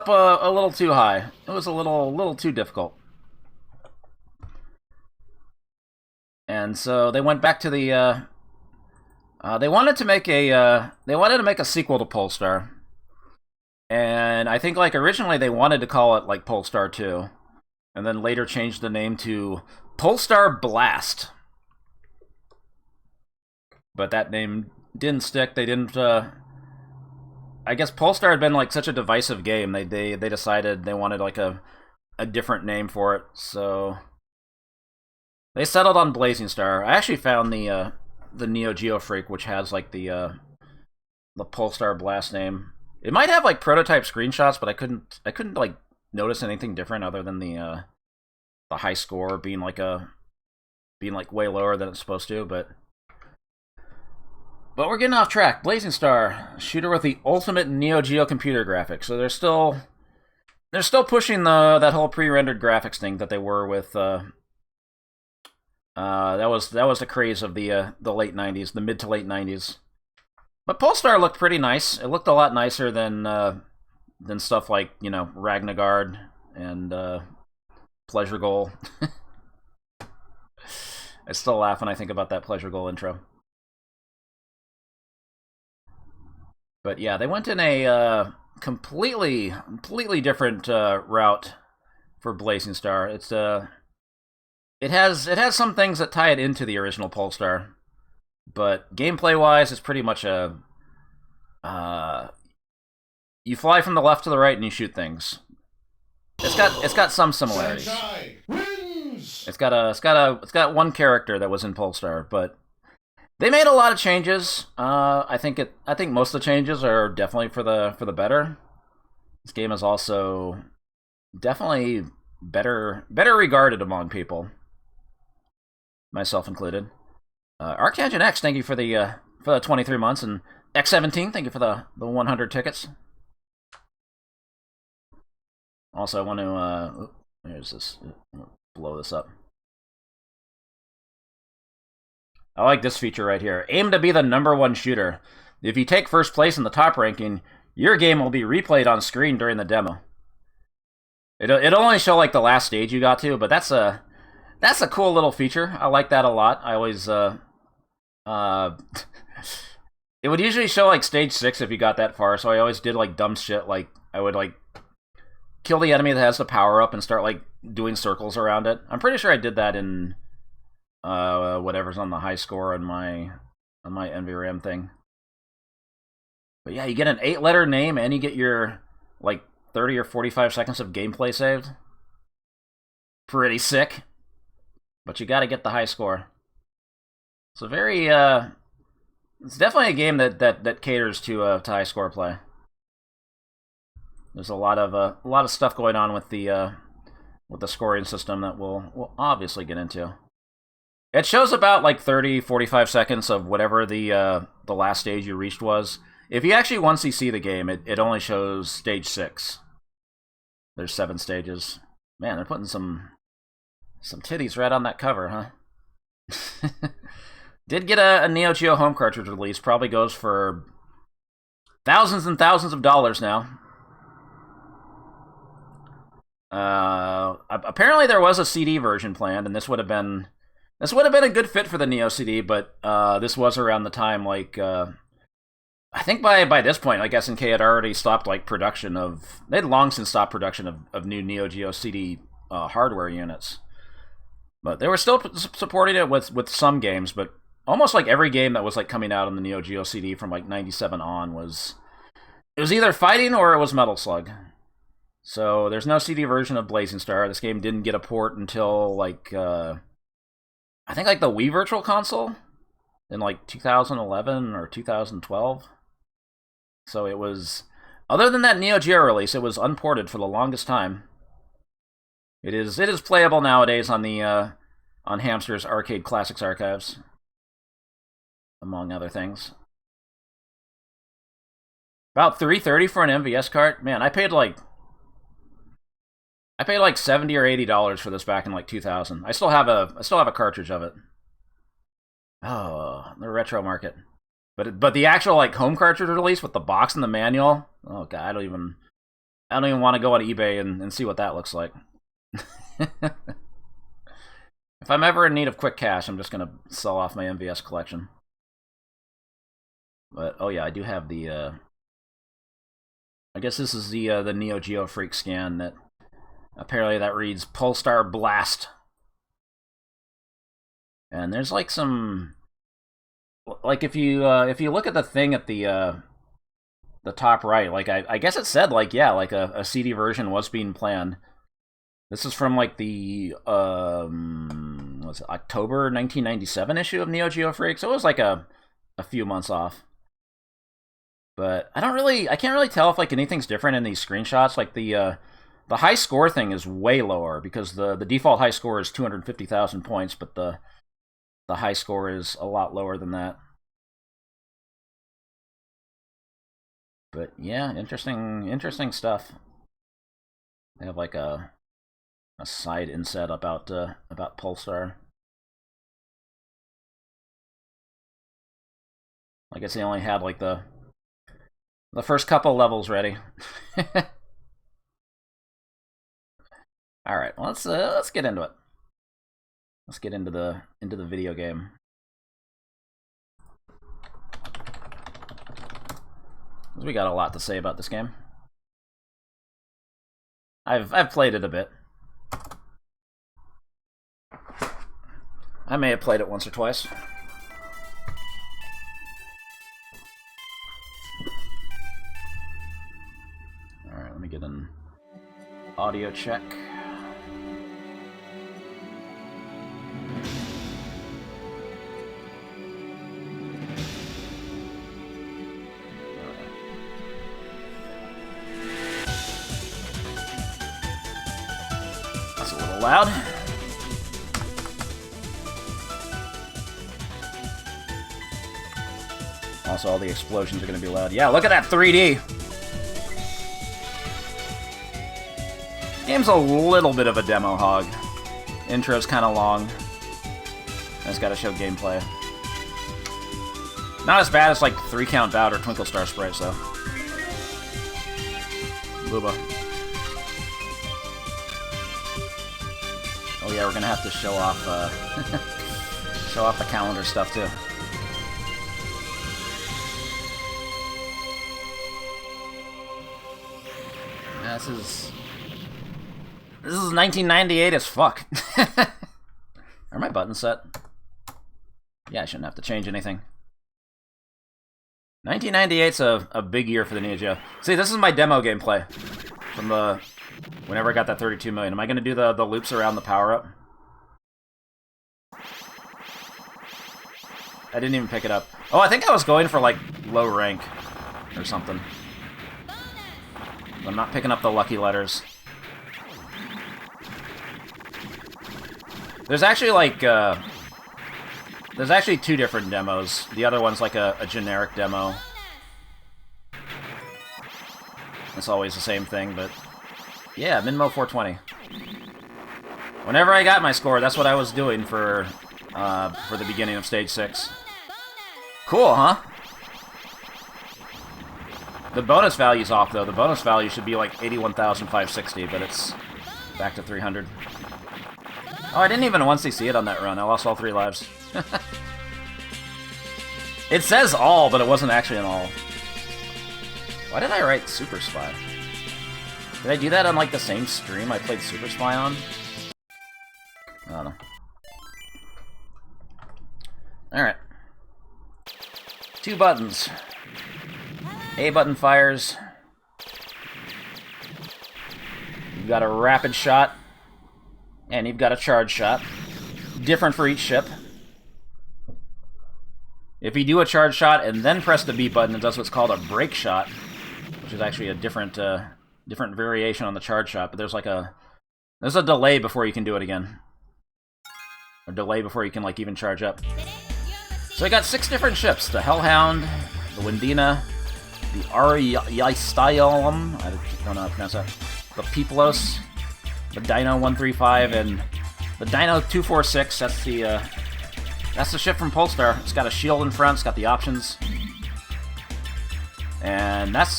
a little too high. It was a little too difficult. And so they went back to the they wanted to make a sequel to Pulstar. And I think like originally they wanted to call it like Pulstar 2 and then later changed the name to Pulstar Blast. But that name didn't stick. They didn't I guess Pulstar had been like such a divisive game. They decided they wanted like a different name for it. So they settled on Blazing Star. I actually found the Neo-Geo Freak, which has like the Pulstar Blast name. It might have like prototype screenshots, but I couldn't like notice anything different other than the high score being like way lower than it's supposed to. But we're getting off track. Blazing Star, shooter with the ultimate Neo-Geo computer graphics. So they're still pushing that whole pre-rendered graphics thing that they were with. That was the craze of the late '90s, the mid to late '90s. But Pulstar looked pretty nice. It looked a lot nicer than stuff like Ragnagard and Pleasure Goal. I still laugh when I think about that Pleasure Goal intro. But yeah, they went in a completely different route for Blazing Star. It has some things that tie it into the original Pulstar, but gameplay wise, it's pretty much a you fly from the left to the right and you shoot things. It's got some similarities. It's got one character that was in Pulstar, but they made a lot of changes. I think most of the changes are definitely for the better. This game is also definitely better regarded among people, myself included. Arctangent X, thank you for the 23 months, and X17, thank you for the 100 tickets. Also, I want to here's this. Blow this up. I like this feature right here. Aim to be the #1 shooter. If you take first place in the top ranking, your game will be replayed on screen during the demo. It'll only show like the last stage you got to, but that's a cool little feature. I like that a lot. I always it would usually show like stage 6 if you got that far, so I always did like dumb shit. Like I would like kill the enemy that has the power up and start like doing circles around it. I'm pretty sure I did that in whatever's on the high score on my NVRAM thing. But yeah, you get an 8-letter name and you get your like 30 or 45 seconds of gameplay saved. Pretty sick. But you got to get the high score. It's a very it's definitely a game that caters to high score play. There's a lot of stuff going on with the scoring system that we'll obviously get into. It shows about like 30, 45 seconds of whatever the last stage you reached was. If you actually once you see the game, it only shows stage 6. There's 7 stages. Man, they're putting some titties right on that cover, huh? Did get a Neo Geo home cartridge release. Probably goes for thousands and thousands of dollars now. Apparently there was a CD version planned, and this would have been a good fit for the Neo CD, but this was around the time like I think by this point, like SNK had already stopped like production of. They'd long since stopped production of new Neo Geo CD hardware units, but they were still supporting it with some games. But almost like every game that was like coming out on the Neo Geo CD from like '97 on was either fighting or it was Metal Slug. So there's no CD version of Blazing Star. This game didn't get a port until like I think like the Wii Virtual Console in like 2011 or 2012. So it was, other than that Neo Geo release, it was unported for the longest time. It is playable nowadays on the on Hamster's Arcade Classics archives, among other things. About $330 for an MVS cart. Man, I paid like $70 or $80 for this back in like 2000. I still have a cartridge of it. Oh, the retro market. But the actual like home cartridge release with the box and the manual. Oh god, I don't even. I don't even want to go on eBay and see what that looks like. If I'm ever in need of quick cash, I'm just going to sell off my MVS collection. But, oh yeah, I do have the, I guess this is the Neo-Geo Freak scan that, apparently that reads Pulstar Blast. And there's like some, like if you look at the thing at the top right, like I guess it said like, yeah, like a CD version was being planned. This is from like the what's it, October 1997 issue of Neo-Geo Freak, so it was like a few months off. But I can't really tell if like anything's different in these screenshots. Like the high score thing is way lower because the default high score is 250,000 points, but the high score is a lot lower than that. But yeah, interesting stuff. They have like a side inset about Pulstar. I guess they only had like the first couple levels ready. All right, well, let's get into it. Let's get into the video game. We got a lot to say about this game. I've played it a bit. I may have played it once or twice. Alright, let me get an audio check. That's a little loud. Also, all the explosions are going to be loud. Yeah, look at that 3D! Game's a little bit of a demo hog. Intro's kind of long. I just got to show gameplay. Not as bad as like 3-count bout or Twinkle Star Sprites, though. Booba. Oh yeah, we're going to have to show off show off the calendar stuff, too. This is 1998 as fuck. Are my buttons set? Yeah, I shouldn't have to change anything. 1998's a big year for the Neo Geo. See, this is my demo gameplay from the whenever I got that 32 million. Am I going to do the loops around the power-up? I didn't even pick it up. Oh, I think I was going for like low rank or something. I'm not picking up the lucky letters. There's actually like there's actually 2 different demos. The other one's like a generic demo. It's always the same thing, but yeah, Minmo 420. Whenever I got my score, that's what I was doing for the beginning of stage 6. Cool, huh? The bonus value's off, though. The bonus value should be like 81,560, but it's back to 300. Oh, I didn't even once see it on that run. I lost all 3 lives. It says all, but it wasn't actually an all. Why did I write Super Spy? Did I do that on like the same stream I played Super Spy on? I don't know. Alright. 2 buttons. A button fires. You've got a rapid shot. And you've got a charge shot. Different for each ship. If you do a charge shot and then press the B button, it does what's called a break shot, which is actually a different variation on the charge shot, but there's a delay before you can do it again. A delay before you can like even charge up. So I got 6 different ships. The Hellhound, the Windina, the Ariystylum, I don't know how to pronounce that, the Piplos, the Dino 135, and the Dino 246. That's the ship from Pulstar. It's got a shield in front. It's got the options, and that's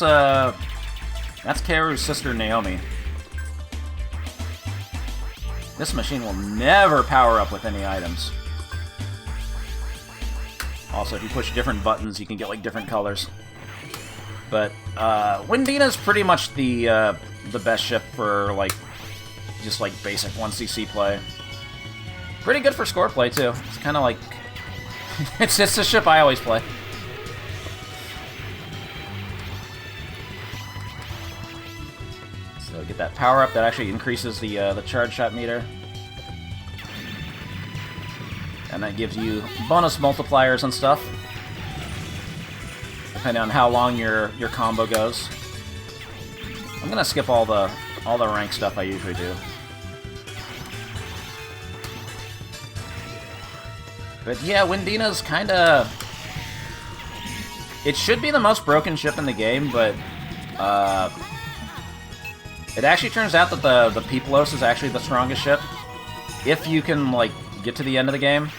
That's Kaoru's sister, Naomi. This machine will never power up with any items. Also, if you push different buttons, you can get, like, different colors. But, Windina's pretty much the best ship for, like, just, like, basic 1cc play. Pretty good for score play, too. It's kind of like... it's a ship I always play. So get that power up that actually increases the charge shot meter. And that gives you bonus multipliers and stuff, depending on how long your combo goes. I'm gonna skip all the rank stuff I usually do. But yeah, Windina's kinda... it should be the most broken ship in the game, but it actually turns out that the Piplos is actually the strongest ship, if you can, like, get to the end of the game.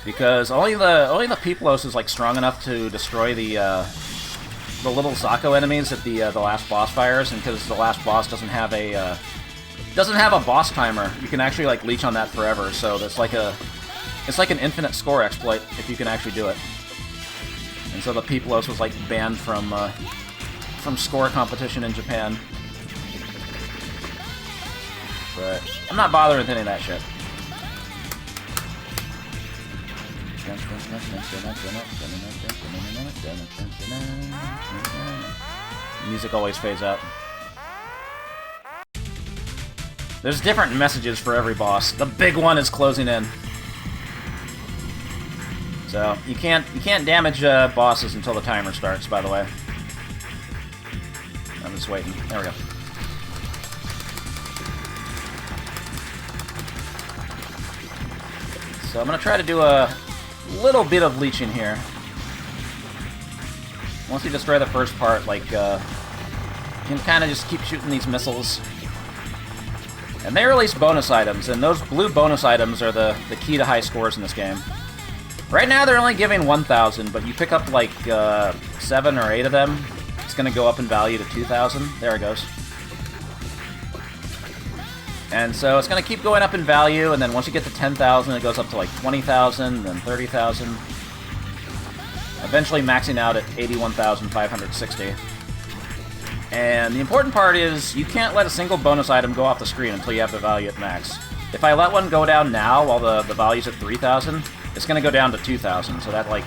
Because only the Piplos is, like, strong enough to destroy the little Zako enemies at the last boss fires, and because the last boss doesn't have a boss timer, you can actually, like, leech on that forever. So that's like it's like an infinite score exploit if you can actually do it. And so the Piplos was, like, banned from score competition in Japan. But I'm not bothering with any of that shit. Music always fades out. There's different messages for every boss. The big one is closing in. So you can't damage bosses until the timer starts, by the way. I'm just waiting. There we go. So I'm gonna try to do a little bit of leeching here. Once you destroy the first part, like, you can kind of just keep shooting these missiles. And they release bonus items, and those blue bonus items are the key to high scores in this game. Right now they're only giving 1,000, but you pick up, like, 7 or 8 of them, it's going to go up in value to 2,000. There it goes. And so it's going to keep going up in value, and then once you get to 10,000, it goes up to, like, 20,000, then 30,000. Eventually maxing out at 81,560. And the important part is, you can't let a single bonus item go off the screen until you have the value at max. If I let one go down now while the value's at 3,000, it's going to go down to 2,000, so that, like,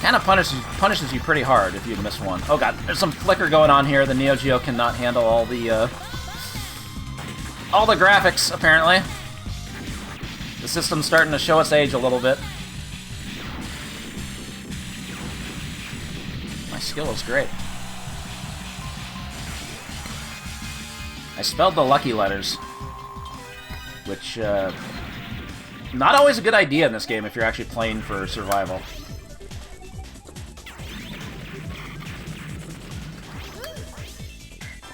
kind of punishes you pretty hard if you miss one. Oh god, there's some flicker going on here. The Neo-Geo cannot handle all the graphics, apparently. The system's starting to show its age a little bit. My skill is great. I spelled the lucky letters, which, not always a good idea in this game if you're actually playing for survival.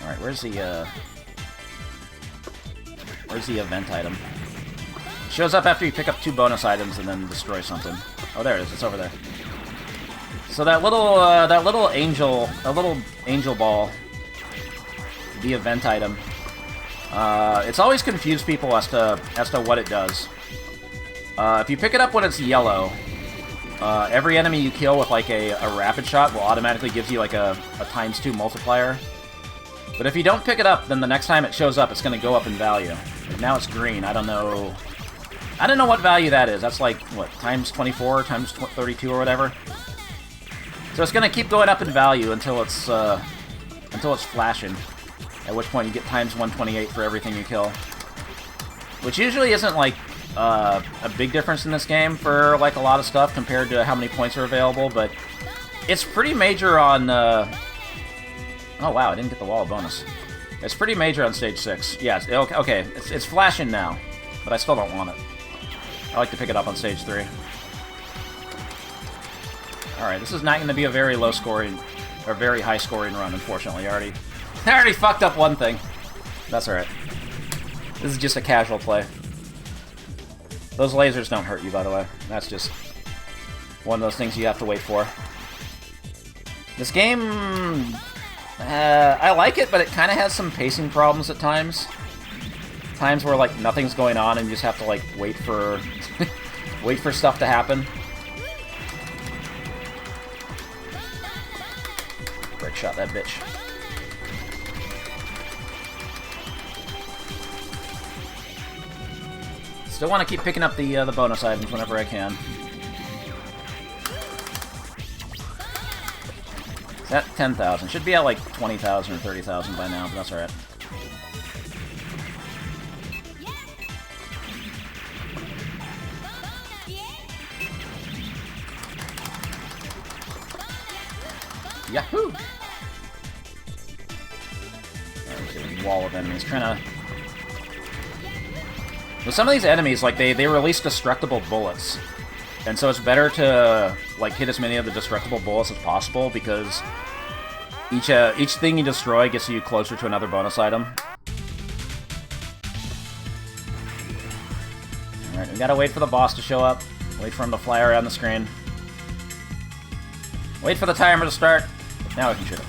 Alright, where's the event item? It shows up after you pick up 2 bonus items and then destroy something. Oh, there it is. It's over there. So that little angel ball, the event item, it's always confused people as to what it does. If you pick it up when it's yellow, every enemy you kill with, like, a rapid shot will automatically give you, like, a ×2 multiplier. But if you don't pick it up, then the next time it shows up, it's going to go up in value. And now it's green. I don't know what value that is. That's like, what, ×24, ×32 or whatever? So it's going to keep going up in value until it's flashing. At which point you get ×128 for everything you kill. Which usually isn't, like, a big difference in this game for, like, a lot of stuff compared to how many points are available, but it's pretty major on, oh wow, I didn't get the wall bonus. It's pretty major on stage 6. Yeah, okay, it's flashing now, but I still don't want it. I like to pick it up on stage 3. Alright, this is not going to be a very low scoring, or very high scoring run, unfortunately. I already fucked up one thing. That's alright. This is just a casual play. Those lasers don't hurt you, by the way. That's just one of those things you have to wait for. This game I like it, but it kind of has some pacing problems at times. Times where, like, nothing's going on and you just have to, like, wait for... wait for stuff to happen. Brick shot that bitch. Still want to keep picking up the bonus items whenever I can. It's at 10,000. Should be at like 20,000 or 30,000 by now, but that's alright. Yahoo! There's a wall of enemies. Trying to... With some of these enemies, like, they release destructible bullets. And so it's better to, like, hit as many of the destructible bullets as possible, because each thing you destroy gets you closer to another bonus item. Alright, we gotta wait for the boss to show up. Wait for him to fly around the screen. Wait for the timer to start. Now we can shoot him.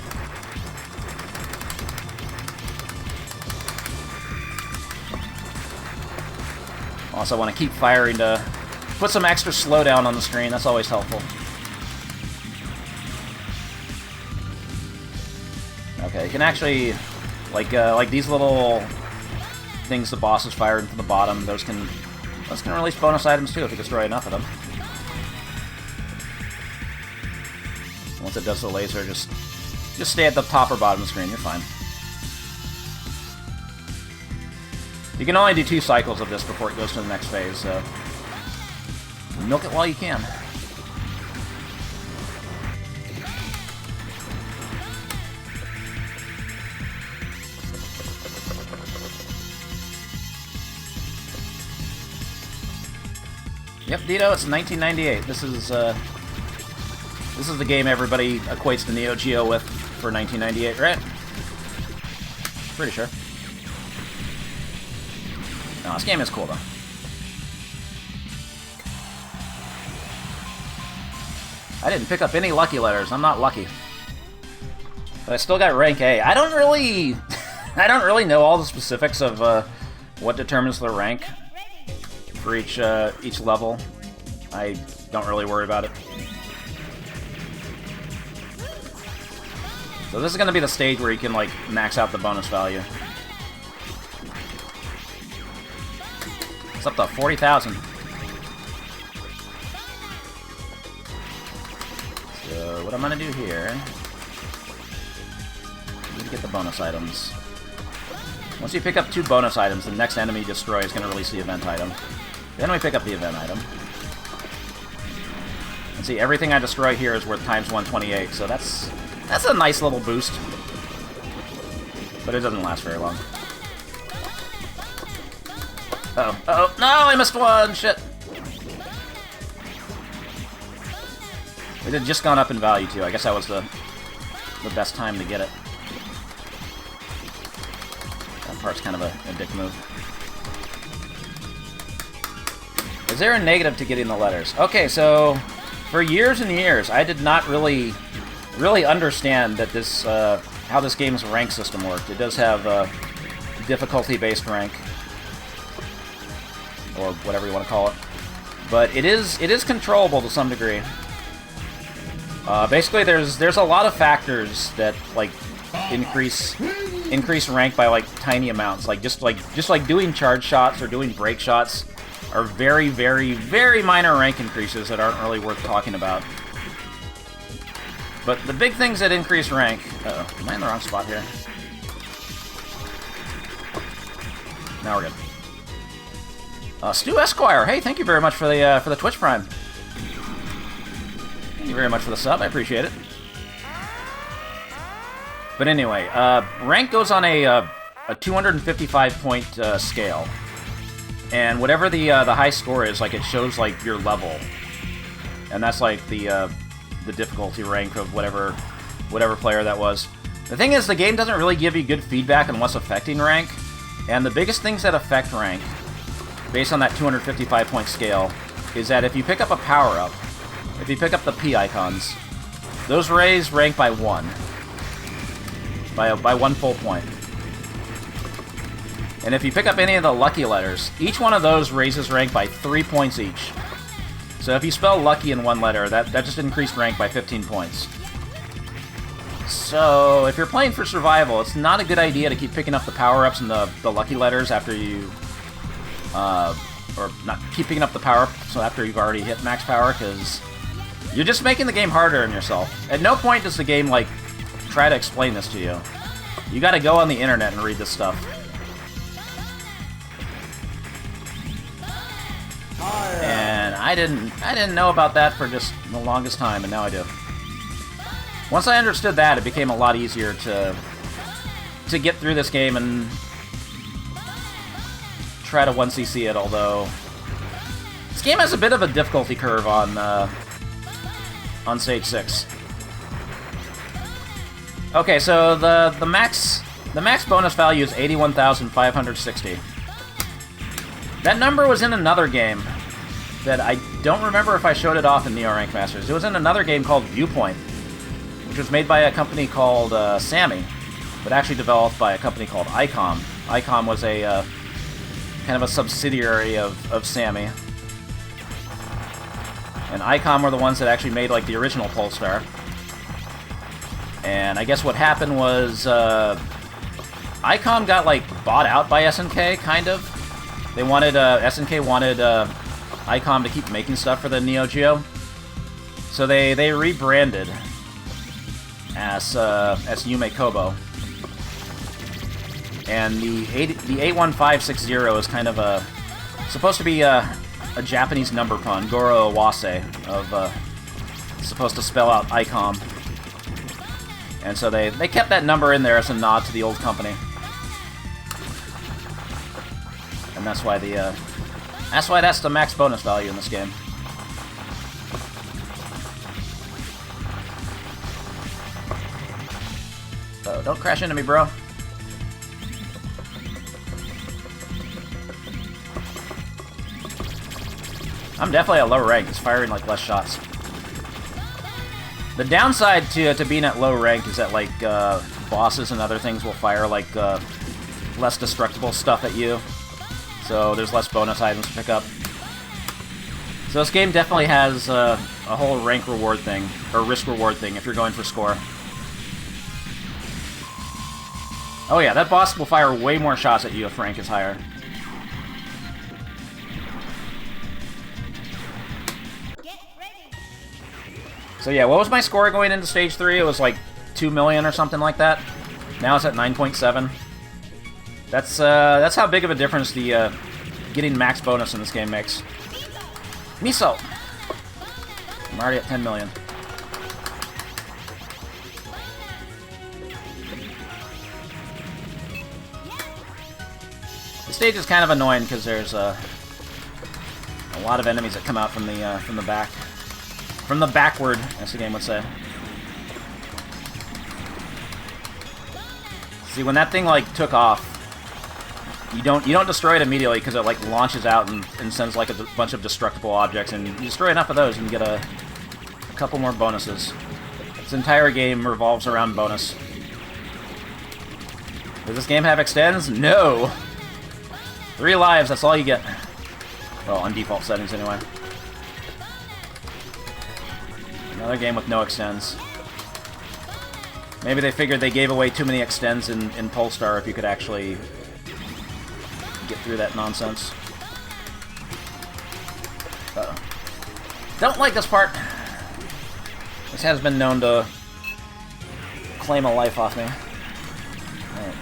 Also, I want to keep firing to put some extra slowdown on the screen. That's always helpful. Okay, you can actually, like these little things the boss is firing from the bottom. Those can release bonus items too if you destroy enough of them. Once it does the laser, just stay at the top or bottom of the screen. You're fine. You can only do 2 cycles of this before it goes to the next phase, so milk it while you can. Yep, Dito, it's 1998. This is the game everybody equates the Neo-Geo with for 1998, right? Pretty sure. No, this game is cool, though. I didn't pick up any lucky letters. I'm not lucky. But I still got rank A. I don't really... I don't really know all the specifics of what determines the rank for each level. I don't really worry about it. So this is going to be the stage where you can, like, max out the bonus value. It's up to 40,000. So what I'm going to do here... I need to get the bonus items. Once you pick up 2 bonus items, the next enemy you destroy is going to release the event item. Then we pick up the event item. And see, everything I destroy here is worth times 128, so that's a nice little boost. But it doesn't last very long. Uh-oh. Uh-oh. No, I missed one! Shit! It had just gone up in value, too. I guess that was the best time to get it. That part's kind of a dick move. Is there a negative to getting the letters? Okay, so for years and years, I did not really understand that this how this game's rank system worked. It does have a difficulty-based rank, or whatever you want to call it, but it is controllable to some degree. Basically, there's a lot of factors that like increase rank by like tiny amounts. Like just like doing charge shots or doing break shots are very, very, very minor rank increases that aren't really worth talking about. But the big things that increase rank... Uh-oh, am I in the wrong spot here? Now we're good. Stu Esquire, hey, thank you very much for the Twitch Prime. Thank you very much for the sub, I appreciate it. But anyway, rank goes on a 255-point scale. And whatever the high score is, like, it shows, like, your level. And that's, like, the difficulty rank of whatever player that was. The thing is, the game doesn't really give you good feedback on what's affecting rank. And the biggest things that affect rank, based on that 255-point scale, is that if you pick up a power-up, if you pick up the P icons, those raise rank by 1. by 1 full point. And if you pick up any of the lucky letters, each one of those raises rank by 3 points each. So if you spell lucky in one letter, that just increased rank by 15 points. So if you're playing for survival, it's not a good idea to keep picking up the power-ups and the lucky letters after you... or not keep picking up the power-ups after you've already hit max power, because you're just making the game harder on yourself. At no point does the game, like, try to explain this to you. You gotta go on the internet and read this stuff. And I didn't know about that for just the longest time, and now I do. Once I understood that, it became a lot easier to get through this game and try to 1cc it, although this game has a bit of a difficulty curve on stage 6. Okay, so the max bonus value is 81,560. That number was in another game that I don't remember if I showed it off in Neo Rank Masters. It was in another game called Viewpoint, which was made by a company called Sammy, but actually developed by a company called ICOM. ICOM was a kind of a subsidiary of Sammy. And ICOM were the ones that actually made, like, the original Pulstar. And I guess what happened was ICOM got, like, bought out by SNK, kind of. They wanted, SNK wanted ICOM to keep making stuff for the Neo-Geo. So they rebranded as Yume Kobo. And the 81560 is kind of supposed to be a Japanese number pun, Goro Awase, of supposed to spell out ICOM. And so they kept that number in there as a nod to the old company. And that's why that's the max bonus value in this game. So don't crash into me, bro. I'm definitely at low rank. It's firing like less shots. The downside to being at low rank is that, like, bosses and other things will fire like less destructible stuff at you. So there's less bonus items to pick up. So this game definitely has a whole rank reward thing, or risk reward thing, if you're going for score. Oh yeah, that boss will fire way more shots at you if rank is higher. So yeah, what was my score going into stage 3? It was like 2 million or something like that. Now it's at 9.7. That's how big of a difference the getting max bonus in this game makes. Miso! I'm already at 10 million. The stage is kind of annoying because there's a lot of enemies that come out from the back. From the backward, as the game would say. See, when that thing, like, took off, you don't destroy it immediately because it, like, launches out and sends, like, a bunch of destructible objects, and you destroy enough of those and you get a couple more bonuses. This entire game revolves around bonus. Does this game have extends? No! 3 lives, that's all you get. Well, on default settings, anyway. Another game with no extends. Maybe they figured they gave away too many extends in Pulstar if you could actually get through that nonsense. Uh-oh. Don't like this part. This has been known to claim a life off me. Alright.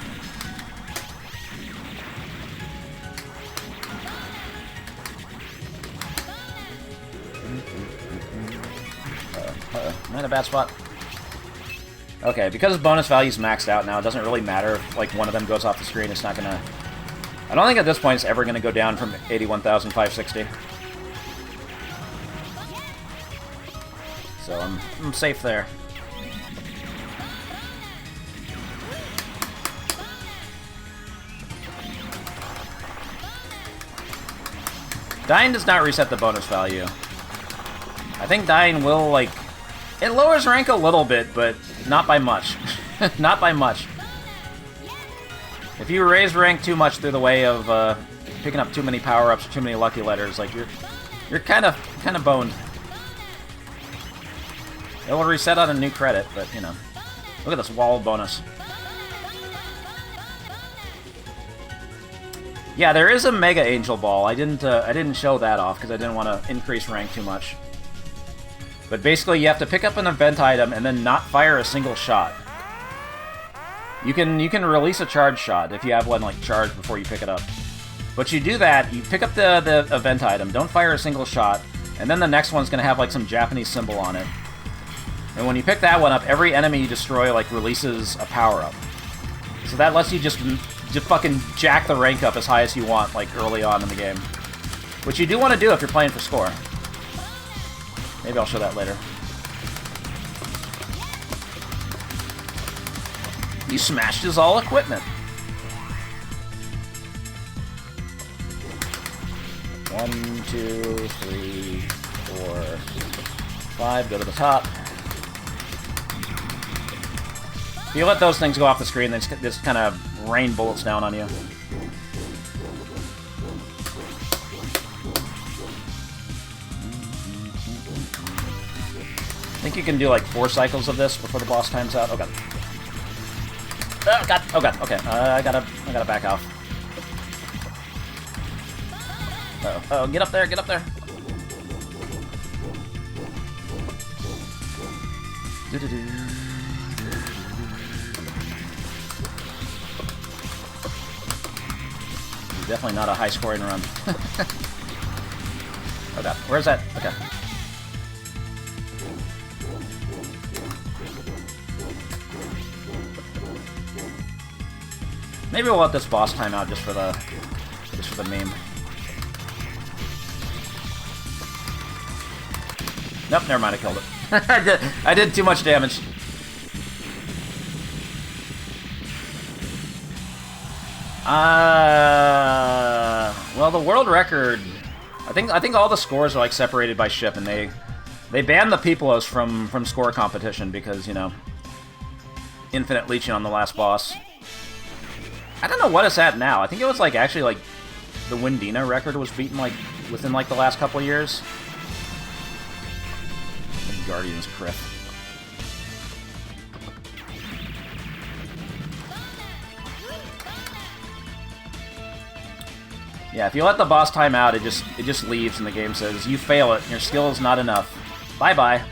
Uh-oh. Am I in a bad spot? Okay, because bonus value's maxed out now, it doesn't really matter if, like, one of them goes off the screen. It's not gonna... I don't think at this point it's ever gonna go down from 81,560. So I'm safe there. Dying does not reset the bonus value. I think dying will, like... It lowers rank a little bit, but not by much. Not by much. If you raise rank too much through the way of picking up too many power-ups or too many lucky letters, like you're kind of boned. It will reset on a new credit, but you know. Look at this wall bonus. Yeah, there is a Mega Angel Ball. I didn't show that off because I didn't want to increase rank too much. But basically, you have to pick up an event item and then not fire a single shot. You can release a charge shot if you have one like charged before you pick it up. But you do that, you pick up the event item, don't fire a single shot, and then the next one's gonna have like some Japanese symbol on it. And when you pick that one up, every enemy you destroy like releases a power up. So that lets you just fucking jack the rank up as high as you want like early on in the game, which you do want to do if you're playing for score. Maybe I'll show that later. You smashed his all equipment. 1, 2, 3, 4, 5. Go to the top. If you let those things go off the screen, they just kind of rain bullets down on you. I think you can do like 4 cycles of this before the boss times out. Oh god. Oh god. Oh god. Okay. I gotta back off. Uh-oh. Oh, get up there. Get up there. Definitely not a high scoring run. Oh god. Where's that? Okay. Maybe we'll let this boss time out just for the meme. Nope, never mind, I killed it. I did too much damage. Well, the world record. I think all the scores are like separated by ship, and they banned the Peoplos from score competition because, you know, infinite leeching on the last boss. I don't know what it's at now. I think it was like actually like the Windina record was beaten like within like the last couple of years. Guardian's Crypt. Yeah, if you let the boss time out, it just leaves and the game says you fail it. Your skill is not enough. Bye bye.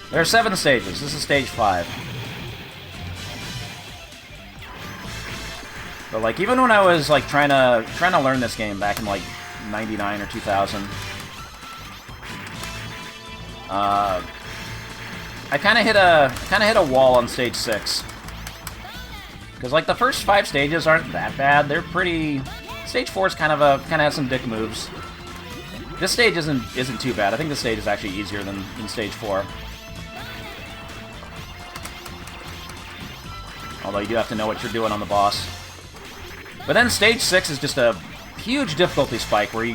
There are 7 stages. This is stage 5. But like even when I was like trying to learn this game back in like 99 or 2000, I kind of hit a wall on stage 6 because like the first 5 stages aren't that bad. They're pretty. Stage 4 is kind of has some dick moves. This stage isn't too bad. I think this stage is actually easier than stage 4. Although you do have to know what you're doing on the boss. But then stage 6 is just a huge difficulty spike where you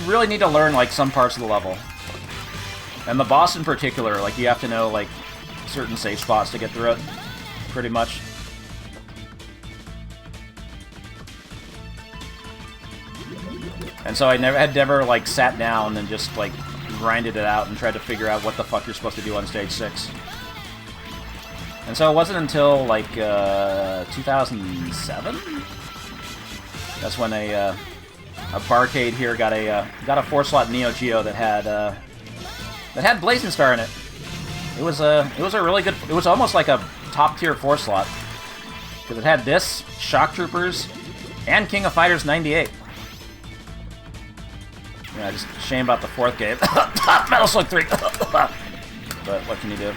really need to learn like some parts of the level. And the boss in particular, like you have to know like certain safe spots to get through it, pretty much. And so I had never like sat down and just like grinded it out and tried to figure out what the fuck you're supposed to do on stage 6. And so it wasn't until like 2007. That's when a barcade here got a 4-slot Neo-Geo that had Blazing Star in it. It was a really good. It was almost like a top tier 4-slot because it had this, Shock Troopers, and King of Fighters 98. Yeah, just shame about the 4th game. Metal Slug 3. But what can you do?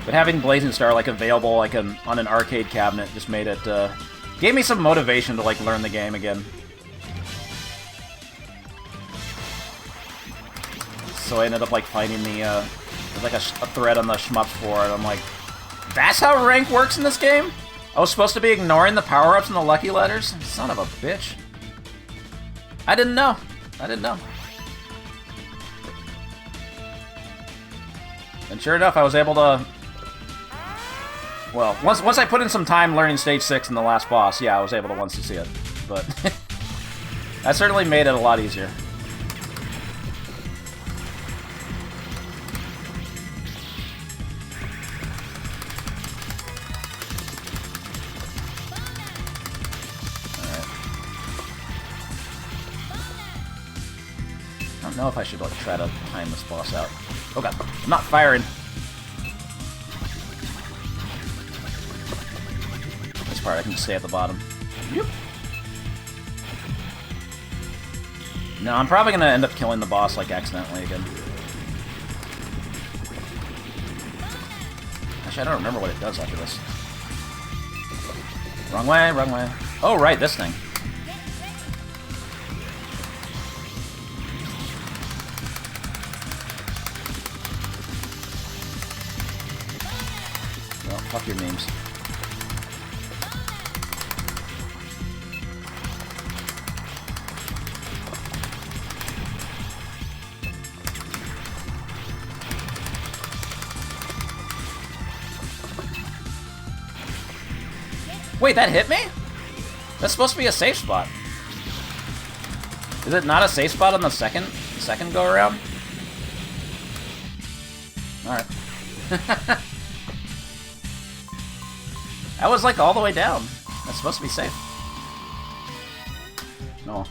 But having Blazing Star like available like on an arcade cabinet just made it gave me some motivation to like learn the game again. So I ended up like finding there's like a thread on the shmup forum. I'm like, that's how rank works in this game? I was supposed to be ignoring the power-ups and the lucky letters? Son of a bitch. I didn't know. And sure enough, I was able to... Well, once I put in some time learning Stage 6 in the last boss, yeah, I was able to 1cc it. But that certainly made it a lot easier. Alright. I don't know if I should, like, try to time this boss out. Oh god, I'm not firing! Part. I can stay at the bottom. Yep. No, I'm probably gonna end up killing the boss, like, accidentally again. Actually, I don't remember what it does after this. Wrong way, wrong way. Oh, right, this thing. Well, fuck your memes. Wait, that hit me? That's supposed to be a safe spot. Is it not a safe spot on the second go around? Alright. That was like all the way down. That's supposed to be safe. No.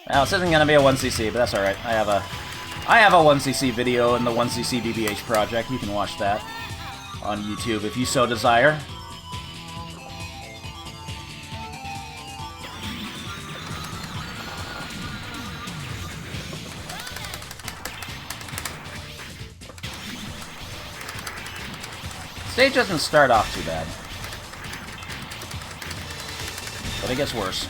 Now this isn't gonna be a 1cc, but that's alright. I have a 1cc video in the 1cc BBH project. You can watch that on YouTube if you so desire. Stage doesn't start off too bad, but it gets worse.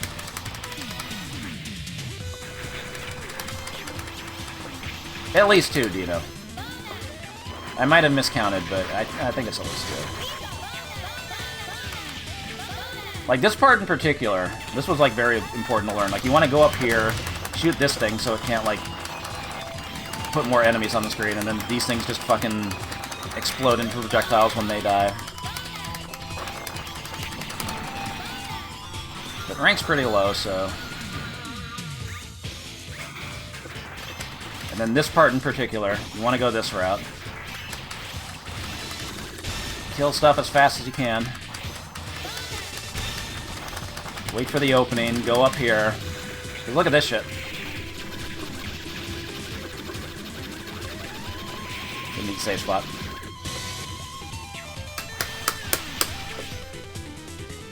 At least 2, Dino. I might have miscounted, but I think it's at least 2. Like, this part in particular, this was, like, very important to learn. Like, you want to go up here, shoot this thing so it can't, like, put more enemies on the screen, and then these things just fucking explode into projectiles when they die. But rank's pretty low, so... And then this part in particular, you want to go this route. Kill stuff as fast as you can. Wait for the opening, go up here. Look at this shit. It's a neat safe spot.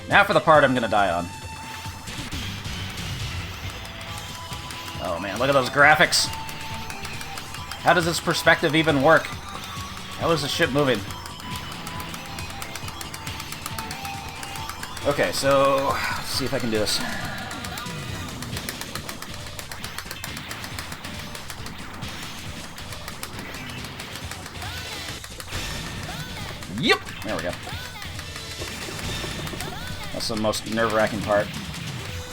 Now for the part I'm gonna die on. Oh man, look at those graphics! How does this perspective even work? How is the ship moving? Okay, so... let's see if I can do this. Yep! There we go. That's the most nerve-wracking part.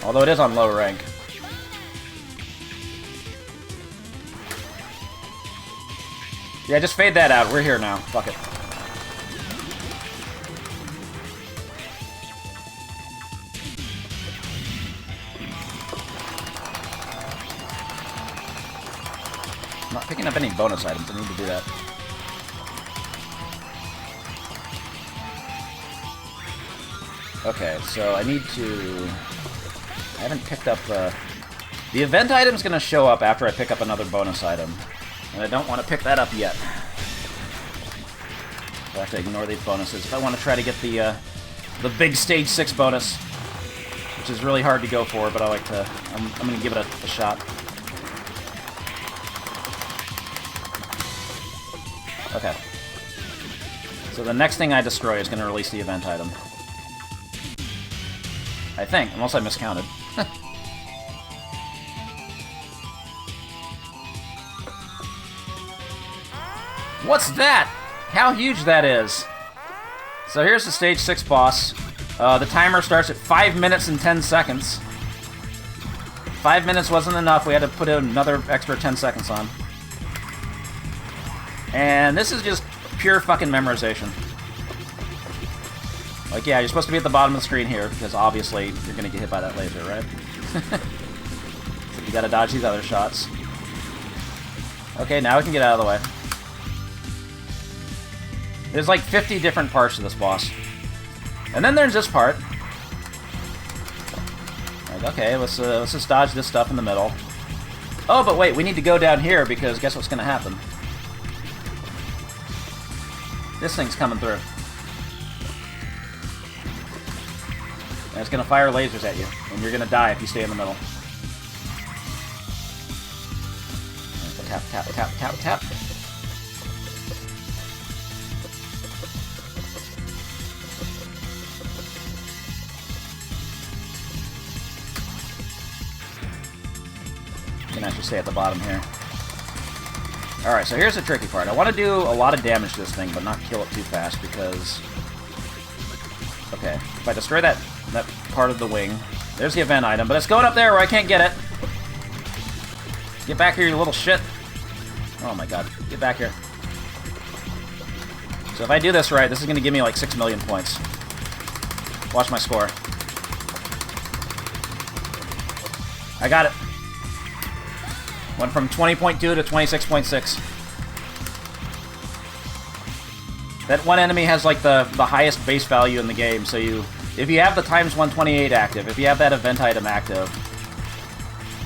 Although it is on low rank. Yeah, just fade that out. We're here now. Fuck it. I'm not picking up any bonus items. I need to do that. Okay, so I need to... I haven't picked up... The event item's gonna show up after I pick up another bonus item. And I don't want to pick that up yet. So I have to ignore these bonuses. If I want to try to get the big Stage 6 bonus, which is really hard to go for, but I like to... I'm gonna give it a shot. Okay. So the next thing I destroy is gonna release the event item. I think, unless I miscounted. What's that? How huge that is! So here's the Stage 6 boss. The timer starts at 5 minutes and 10 seconds. 5 minutes wasn't enough, we had to put in another extra 10 seconds on. And this is just pure fucking memorization. Like, yeah, you're supposed to be at the bottom of the screen here, because obviously you're gonna get hit by that laser, right? So you gotta dodge these other shots. Okay, now we can get out of the way. There's like 50 different parts to this boss. And then there's this part. Like, okay, let's just dodge this stuff in the middle. Oh, but wait, we need to go down here, because guess what's gonna happen? This thing's coming through. And it's gonna fire lasers at you, and you're gonna die if you stay in the middle. Tap, tap, tap, tap, tap. You can actually stay at the bottom here. Alright, so here's the tricky part. I want to do a lot of damage to this thing, but not kill it too fast, because... Okay, if I destroy that part of the wing, there's the event item, but it's going up there where I can't get it. Get back here, you little shit. Oh my god, get back here. So if I do this right, this is going to give me like 6 million points. Watch my score. I got it. Went from 20.2 to 26.6. That one enemy has like the highest base value in the game, so if you have the times 128 active, if you have that event item active,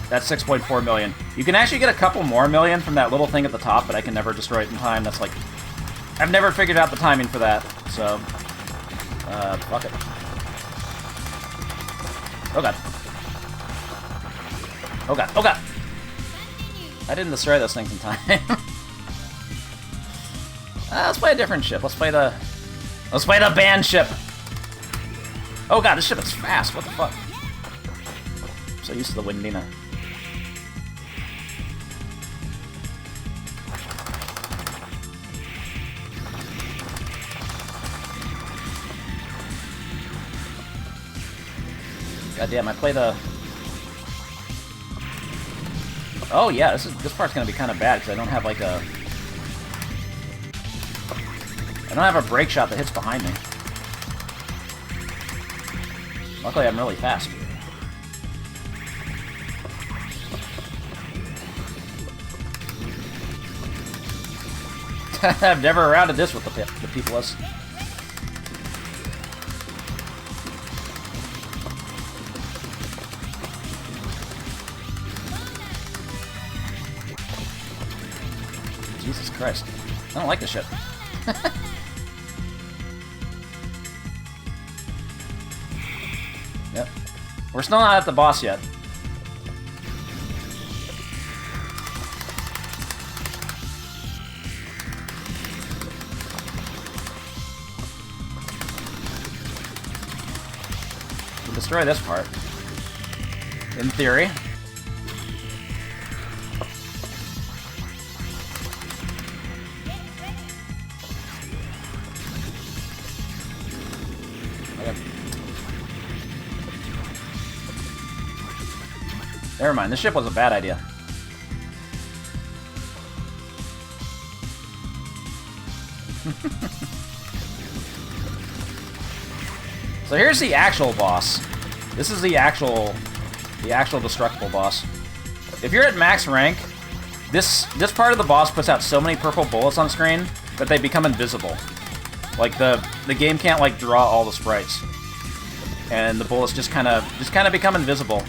that's 6.4 million. You can actually get a couple more million from that little thing at the top, but I can never destroy it in time. That's like... I've never figured out the timing for that, so... fuck it. Oh god. Oh god, oh god! I didn't destroy those things in time. Let's play a different ship. Let's play the band ship. Oh god, this ship is fast. What the fuck? I'm so used to the Windina. God damn, I play the... Oh yeah, this part's gonna be kind of bad because I don't have like a... I don't have a brake shot that hits behind me. Luckily, I'm really fast. I've never routed this with the peopless. Jesus Christ. I don't like this shit. Yep. We're still not at the boss yet. We'll destroy this part. In theory. Never mind, this ship was a bad idea. So here's the actual boss. This is the actual destructible boss. If you're at max rank, this part of the boss puts out so many purple bullets on screen that they become invisible. Like the game can't like draw all the sprites, and the bullets just kind of become invisible.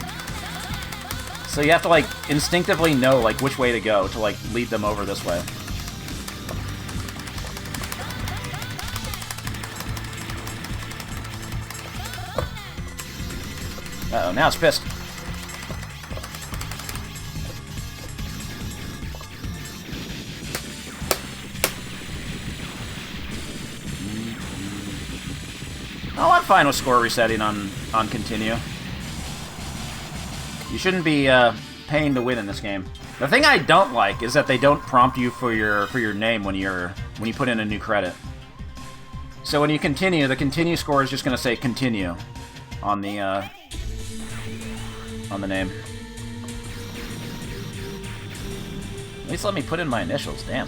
So you have to like instinctively know like which way to go to like lead them over this way. Uh-oh, now it's pissed. Oh, I'm fine with score resetting on continue. You shouldn't be paying to win in this game. The thing I don't like is that they don't prompt you for your name when you put in a new credit. So when you continue, the continue score is just going to say continue on the name. At least let me put in my initials. Damn.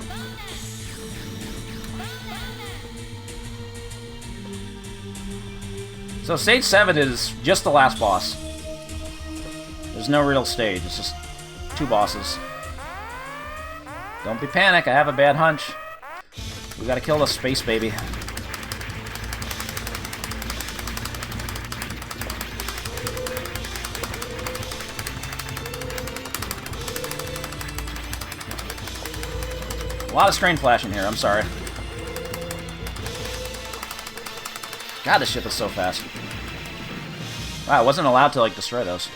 So stage 7 is just the last boss. There's no real stage, it's just 2 bosses. Don't be panic, I have a bad hunch. We gotta kill the space baby. A lot of screen flashing here, I'm sorry. God, this ship is so fast. Wow, I wasn't allowed to, like, destroy those.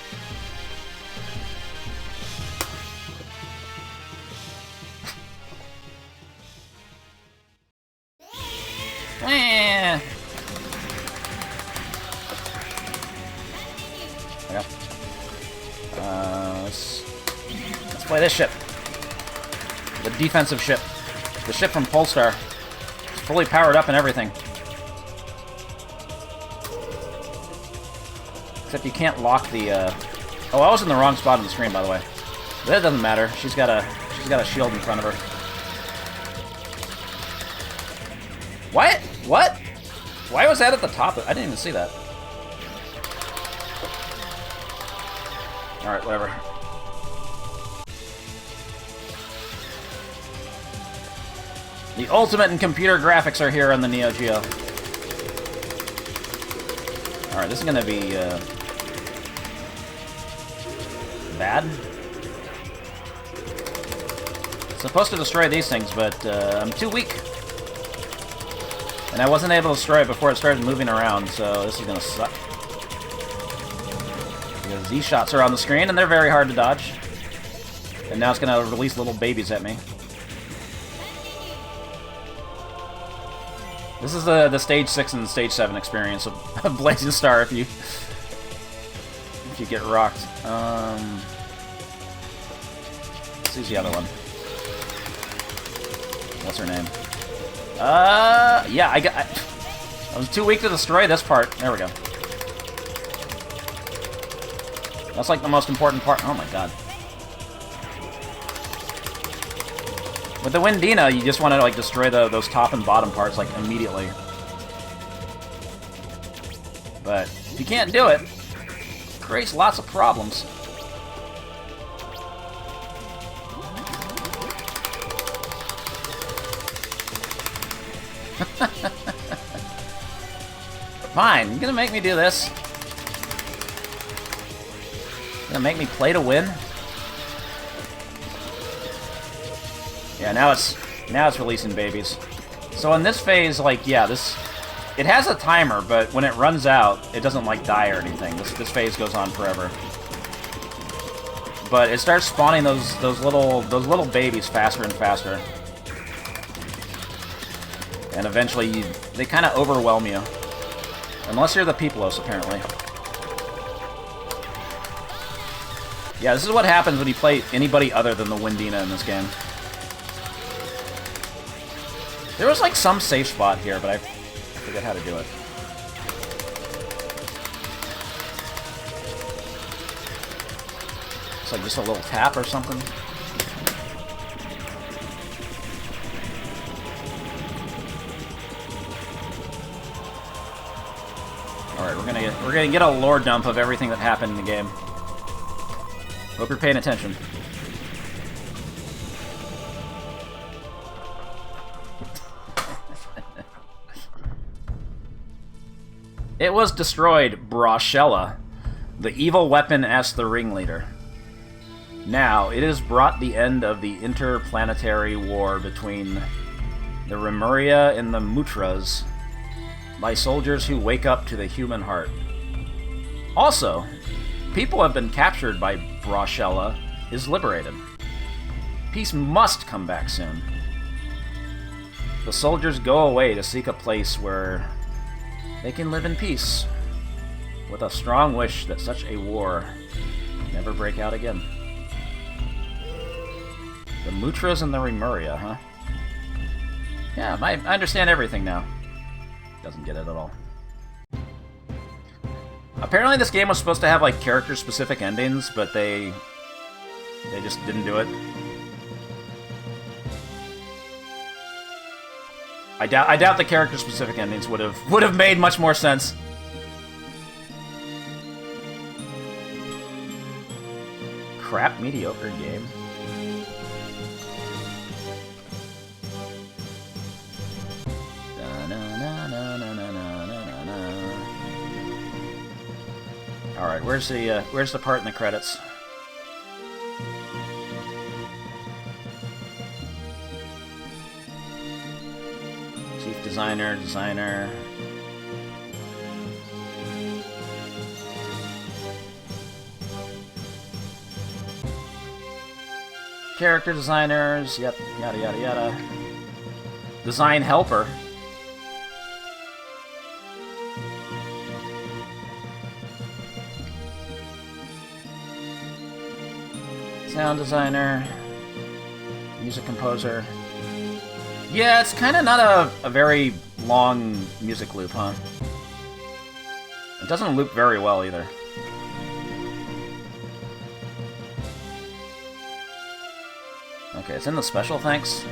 Eh. Okay. Let's play this ship. The defensive ship. The ship from Pulstar. It's fully powered up and everything. Except you can't lock the, Oh, I was in the wrong spot on the screen, by the way. But that doesn't matter. She's got a shield in front of her. What? What? Why was that at the top? I didn't even see that. Alright, whatever. The ultimate in computer graphics are here on the Neo-Geo. Alright, this is gonna be, bad. It's supposed to destroy these things, but, I'm too weak. And I wasn't able to destroy it before it started moving around, so this is gonna suck. Because these shots are on the screen, and they're very hard to dodge. And now it's gonna release little babies at me. This is the stage 6 and stage 7 experience of Blazing Star if you get rocked. Let's use the other one. What's her name? Yeah, I was too weak to destroy this part. There we go. That's like the most important part. Oh my god. With the Windina, you just want to like destroy those top and bottom parts like immediately. But if you can't do it, it creates lots of problems. Fine, you're gonna make me do this. You're gonna make me play to win. Yeah, now it's releasing babies. So in this phase, like, yeah, it has a timer, but when it runs out, it doesn't like die or anything. This phase goes on forever. But it starts spawning those little babies faster and faster. And eventually, they kind of overwhelm you. Unless you're the Peoplos, apparently. Yeah, this is what happens when you play anybody other than the Windina in this game. There was like some safe spot here, but I forget how to do it. It's like just a little tap or something. Alright, we're gonna get a lore dump of everything that happened in the game. Hope you're paying attention. It was destroyed, Brashella. The evil weapon asked the ringleader. Now, it has brought the end of the interplanetary war between the Remuria and the Mutras by soldiers who wake up to the human heart. Also, people have been captured by Brashella is liberated. Peace must come back soon. The soldiers go away to seek a place where they can live in peace, with a strong wish that such a war never break out again. The Mutras and the Remuria, huh? Yeah, I understand everything now. Doesn't get it at all. Apparently this game was supposed to have like character-specific endings, but they just didn't do it. I doubt the character-specific endings would have made much more sense. crap mediocre game. All right, where's the part in the credits? Chief designer. Character designers, yep, yada yada yada. Design helper. Sound designer. Music composer. Yeah, it's kind of not a very long music loop, huh? It doesn't loop very well either. Okay, it's in the special thanks.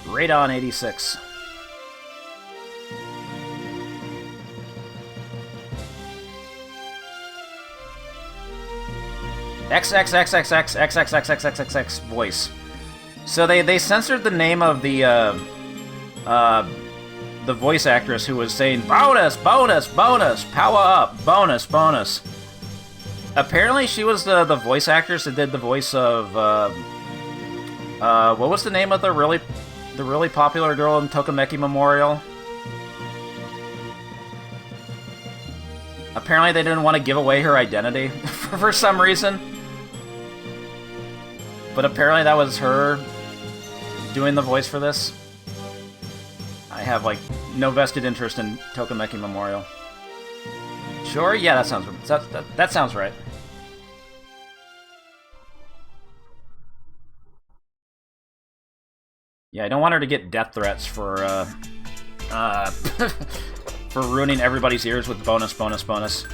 Radon 86. XXXXXXXXXXX voice. So they censored the name of the voice actress who was saying bonus, bonus, bonus, power up, bonus, bonus. Apparently, she was the voice actress that did the voice of what was the name of the really popular girl in Tokimeki Memorial? Apparently, they didn't want to give away her identity for some reason. But apparently that was her doing the voice for this. I have, like, no vested interest in Tokimeki Memorial. Sure? Yeah, that sounds right. Yeah, I don't want her to get death threats for, for ruining everybody's ears with bonus, bonus, bonus.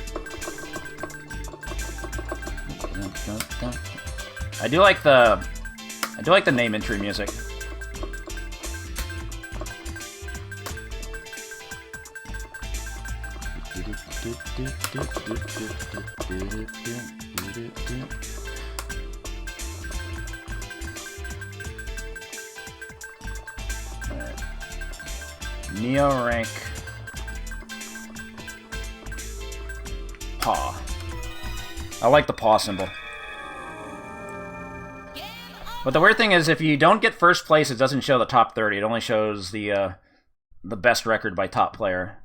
I do like the name entry music. Alright. Neo rank paw. I like the paw symbol. But the weird thing is, if you don't get first place, it doesn't show the top 30. It only shows the best record by top player.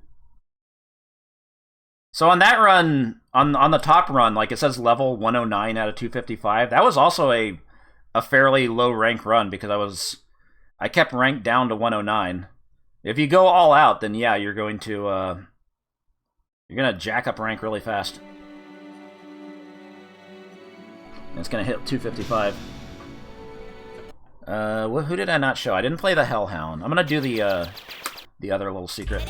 So on that run, on the top run, like it says level 109 out of 255. That was also a fairly low rank run because I kept ranked down to 109. If you go all out, then yeah, you're gonna jack up rank really fast. And it's gonna hit 255. Who did I not show? I didn't play the Hellhound. I'm gonna do the other little secret.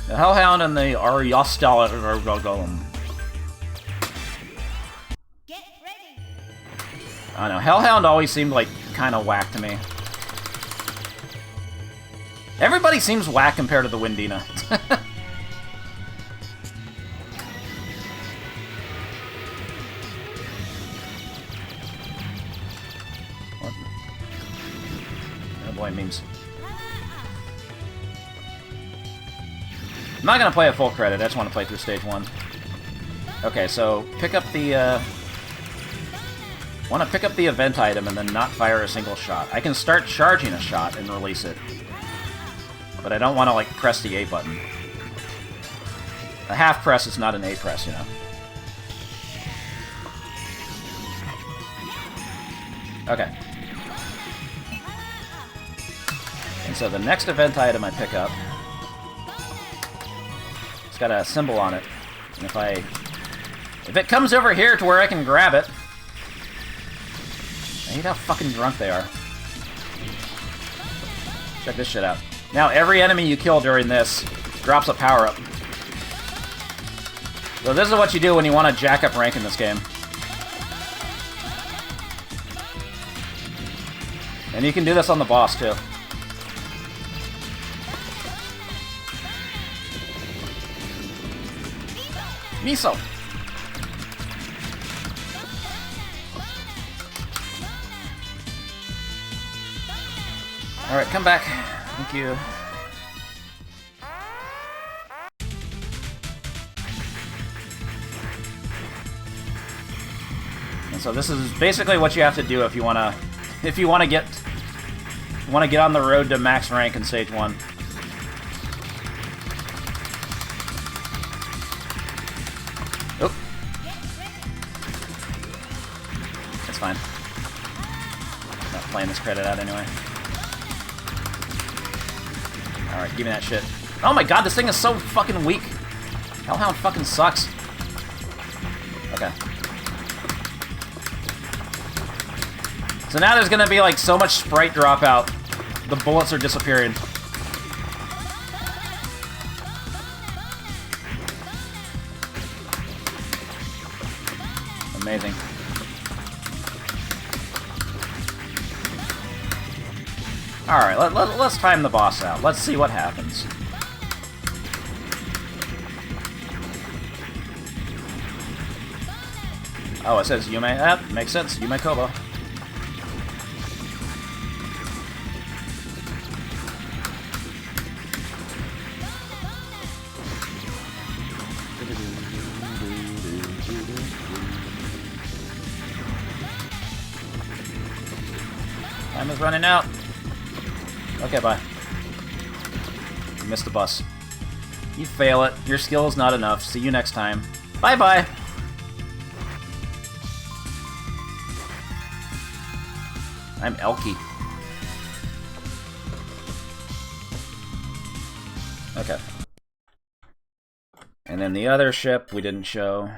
The Hellhound and the Aryostal Golem. I don't know. Hellhound always seemed like kind of whack to me. Everybody seems whack compared to the Windina. Memes. I'm not gonna play a full credit, I just want to play through stage 1. Okay, so pick up the want to pick up the event item and then not fire a single shot. I can start charging a shot and release it, but I don't want to like press the A button. A half press is not an A press, you know. Okay. And so the next event item I pick up, it's got a symbol on it. And if it comes over here to where I can grab it, I hate how fucking drunk they are. Check this shit out. Now every enemy you kill during this drops a power-up. So this is what you do when you want to jack up rank in this game. And you can do this on the boss, too. Miso! Alright, come back. Thank you. And so this is basically what you have to do if you wanna get on the road to max rank in stage 1. Oop. That's fine. Not playing this credit out anyway. Alright, give me that shit. Oh my god, this thing is so fucking weak. Hellhound fucking sucks. Okay. So now there's gonna be like so much sprite dropout. The bullets are disappearing. Amazing. Alright, let's time the boss out. Let's see what happens. Oh, it says Yume. That makes sense. Yume Kobo. Time is running out. Okay, bye. You missed the bus. You fail it. Your skill is not enough. See you next time. Bye-bye. I'm Elky. Okay. And then the other ship we didn't show.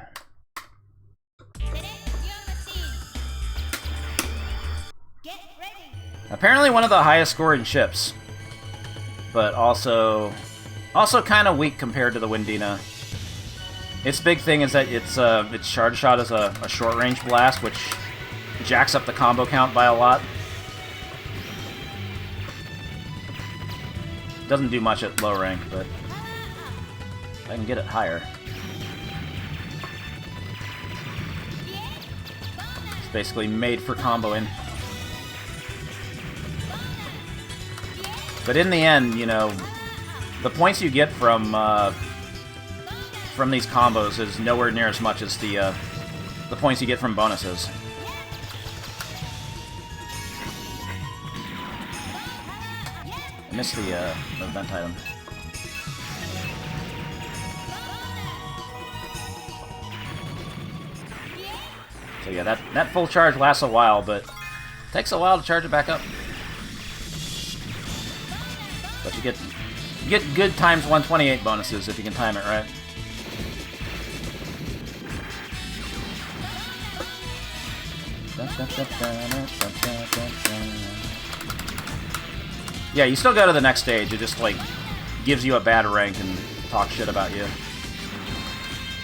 Apparently one of the highest scoring ships, but also kind of weak compared to the Windina. Its big thing is that its charge shot is a short range blast, which jacks up the combo count by a lot. Doesn't do much at low rank, but I can get it higher. It's basically made for comboing. But in the end, you know, the points you get from these combos is nowhere near as much as the points you get from bonuses. I missed the event item. So yeah, that full charge lasts a while, but it takes a while to charge it back up. But you get good times 128 bonuses if you can time it right. Yeah, you still go to the next stage. It just like gives you a bad rank and talks shit about you.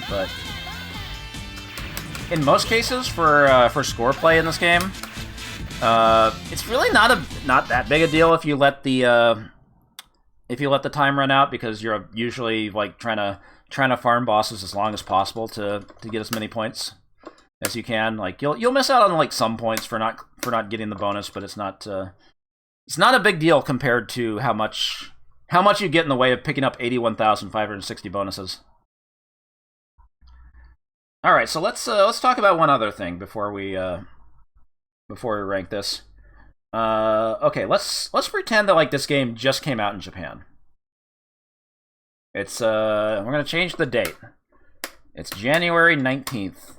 But in most cases, for score play in this game, it's really not that big a deal if you let the time run out, because you're usually like trying to farm bosses as long as possible to get as many points as you can. Like you'll miss out on like some points for not getting the bonus, but it's not a big deal compared to how much you get in the way of picking up 81,560 bonuses. All right, so let's talk about one other thing before we rank this. Okay, let's pretend that like this game just came out in Japan. It's we're gonna change the date. It's January 19th,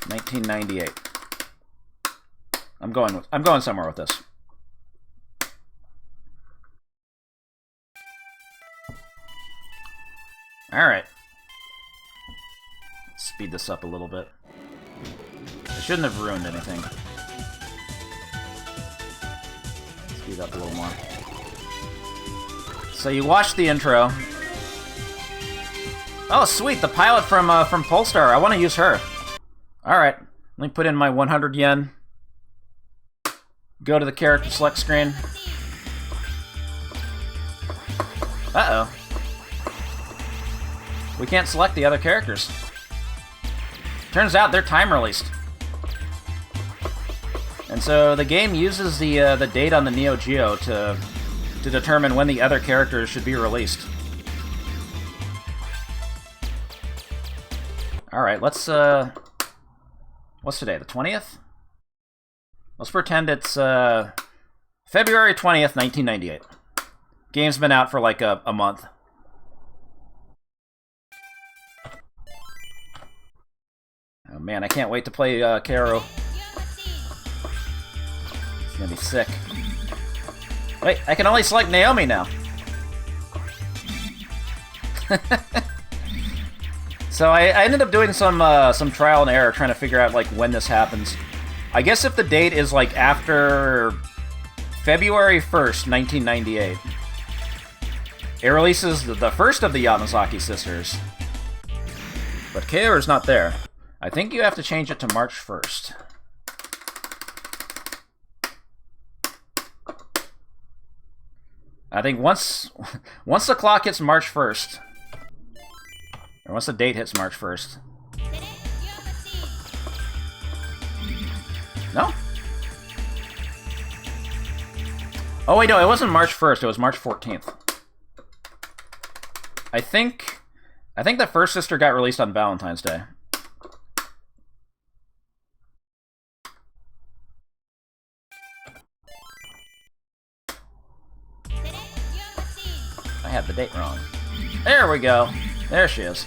1998. I'm going somewhere with this. All right. Speed this up a little bit. I shouldn't have ruined anything. Speed up a little more. So you watched the intro. Oh, sweet! The pilot from Pulstar. I want to use her. All right. Let me put in my 100 yen. go to the character select screen. Uh-oh. We can't select the other characters. Turns out they're time released. And so the game uses the date on the Neo-Geo to determine when the other characters should be released. Alright, let's, what's today, the 20th? Let's pretend it's, February 20th, 1998. Game's been out for like a month. Oh man, I can't wait to play, Karo. It's gonna be sick. Wait, I can only select Naomi now. So I ended up doing some trial and error trying to figure out like when this happens. I guess if the date is like after February 1st, 1998, it releases the first of the Yamazaki sisters. But Kaoru's not there. I think you have to change it to March 1st. I think once the clock hits March 1st, or once the date hits March 1st. No? Oh wait, no, it wasn't March 1st, it was March 14th. I think the first sister got released on Valentine's Day. I had the date wrong. There we go. There she is.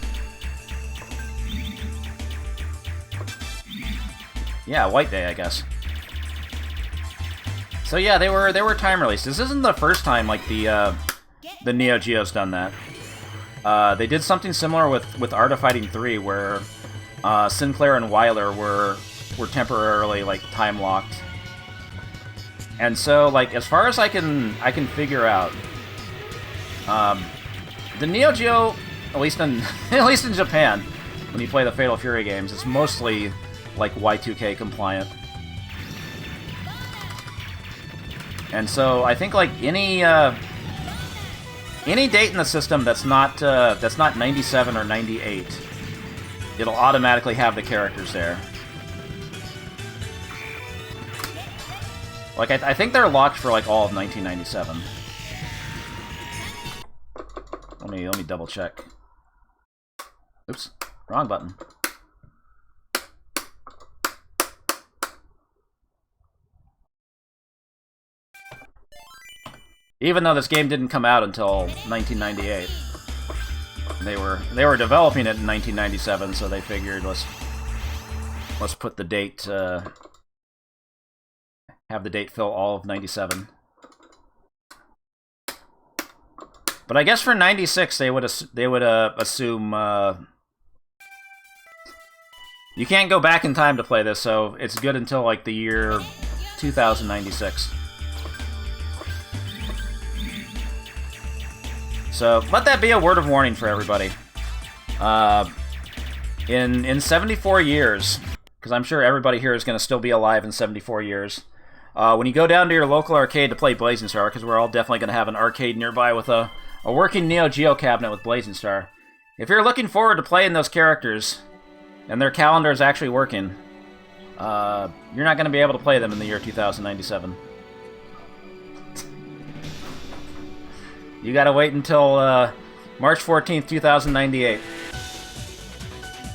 Yeah, White Day, I guess. So yeah, they were time released. This isn't the first time like the Neo-Geo's done that. They did something similar with Art of Fighting 3, where Sinclair and Weiler were temporarily like time locked. And so like as far as I can figure out, the Neo-Geo, at least in Japan, when you play the Fatal Fury games, is mostly like Y2K compliant. And so I think like any date in the system that's not 97 or 98, it'll automatically have the characters there. Like I think they're locked for like all of 1997. Let me double check. Oops, wrong button. Even though this game didn't come out until 1998, they were developing it in 1997, so they figured let's put the date, have the date fill all of 97. But I guess for 96 they would assume you can't go back in time to play this, so it's good until like the year 2096. So let that be a word of warning for everybody. In 74 years, because I'm sure everybody here is going to still be alive in 74 years, when you go down to your local arcade to play Blazing Star, because we're all definitely going to have an arcade nearby with a working Neo-Geo cabinet with Blazing Star. If you're looking forward to playing those characters, and their calendar is actually working, you're not going to be able to play them in the year 2097. You gotta wait until March 14th, 2098.